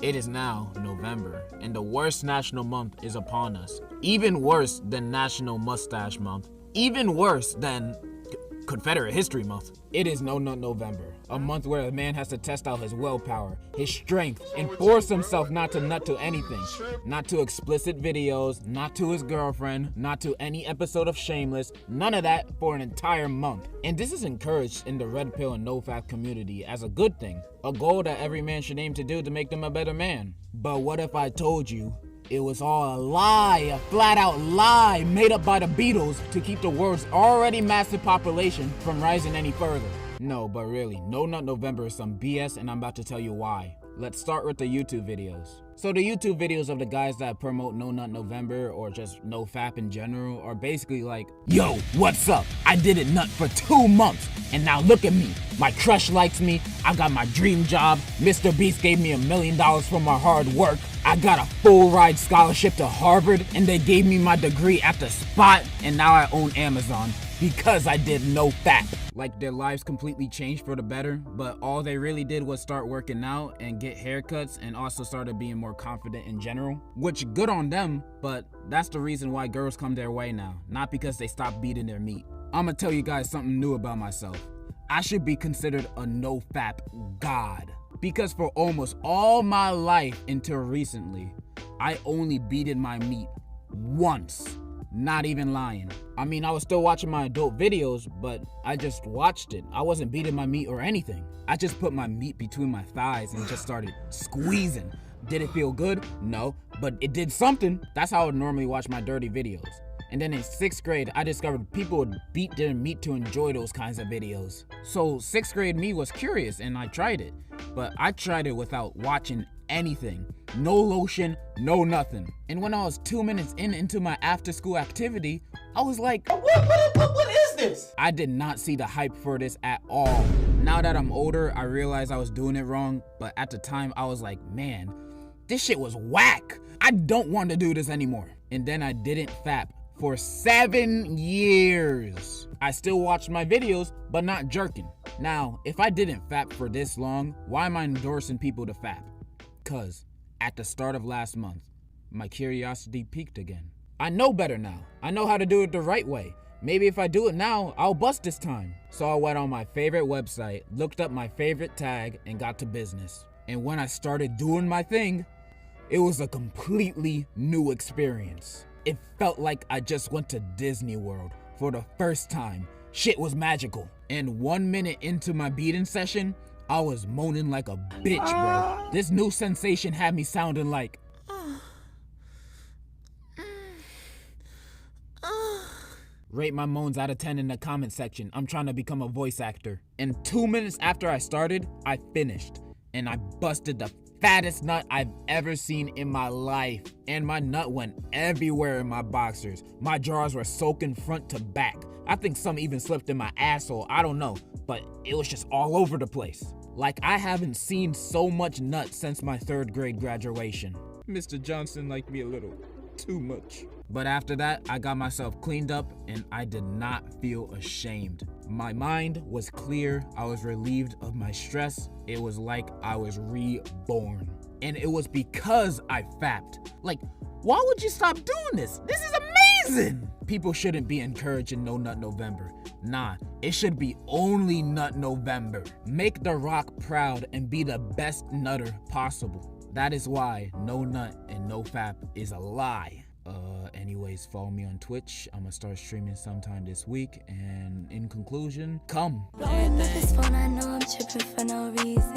It is now November, and the worst national month is upon us. Even worse than National Mustache Month. Even worse than Confederate History Month. It is No Nut November, a month where a man has to test out his willpower, his strength, and force himself not to nut to anything. Not to explicit videos, not to his girlfriend, not to any episode of Shameless, none of that for an entire month. And this is encouraged in the Red Pill and NoFap community as a good thing, a goal that every man should aim to do to make them a better man. But what if I told you it was all a lie, a flat out lie made up by the Beatles to keep the world's already massive population from rising any further? No, but really, No Nut November is some BS, and I'm about to tell you why. Let's start with the YouTube videos. So the YouTube videos of the guys that promote No Nut November or just NoFap in general are basically like, yo, what's up? I didn't nut for 2 months, and now look at me. My crush likes me, I got my dream job, Mr. Beast gave me $1 million for my hard work, I got a full ride scholarship to Harvard, and they gave me my degree at the spot, and now I own Amazon because I did NoFap. Like their lives completely changed for the better, but all they really did was start working out and get haircuts and also started being more confident in general. Which, good on them, but that's the reason why girls come their way now, not because they stopped beating their meat. I'ma tell you guys something new about myself. I should be considered a NoFap god. Because for almost all my life until recently, I only beaten my meat once. Not even lying. I mean, I was still watching my adult videos, but I just watched it. I wasn't beating my meat or anything. I just put my meat between my thighs and just started squeezing. Did it feel good? No, but it did something. That's how I would normally watch my dirty videos. And then in 6th grade, I discovered people would beat their meat to enjoy those kinds of videos. So 6th grade me was curious and I tried it. But I tried it without watching anything. No lotion, no nothing. And when I was 2 minutes into my after school activity, I was like, what is this? I did not see the hype for this at all. Now that I'm older, I realized I was doing it wrong. But at the time, I was like, man, this shit was whack. I don't want to do this anymore. And then I didn't fap for 7 years. I still watched my videos, but not jerking. Now, if I didn't fap for this long, why am I endorsing people to fap? Cause at the start of last month, my curiosity peaked again. I know better now. I know how to do it the right way. Maybe if I do it now, I'll bust this time. So I went on my favorite website, looked up my favorite tag, and got to business. And when I started doing my thing, it was a completely new experience. It felt like I just went to Disney World for the first time. Shit was magical. And 1 minute into my beating session, I was moaning like a bitch, bro. This new sensation had me sounding like... Rate my moans out of 10 in the comment section. I'm trying to become a voice actor. And 2 minutes after I started, I finished. And I busted the fattest nut I've ever seen in my life. And my nut went everywhere in my boxers. My drawers were soaking front to back. I think some even slipped in my asshole, I don't know. But it was just all over the place. Like I haven't seen so much nut since my 3rd grade graduation. Mr. Johnson liked me a little too much. But after that, I got myself cleaned up and I did not feel ashamed. My mind was clear. I was relieved of my stress. It was like I was reborn. And it was because I fapped. Like, why would you stop doing this? This is amazing! People shouldn't be encouraged in No Nut November. Nah, it should be only Nut November. Make The Rock proud and be the best nutter possible. That is why No Nut and NoFap is a lie. Anyways, follow me on Twitch. I'm gonna start streaming sometime this week. And in conclusion, come. Blowing up this phone, I know I'm tripping for no reason.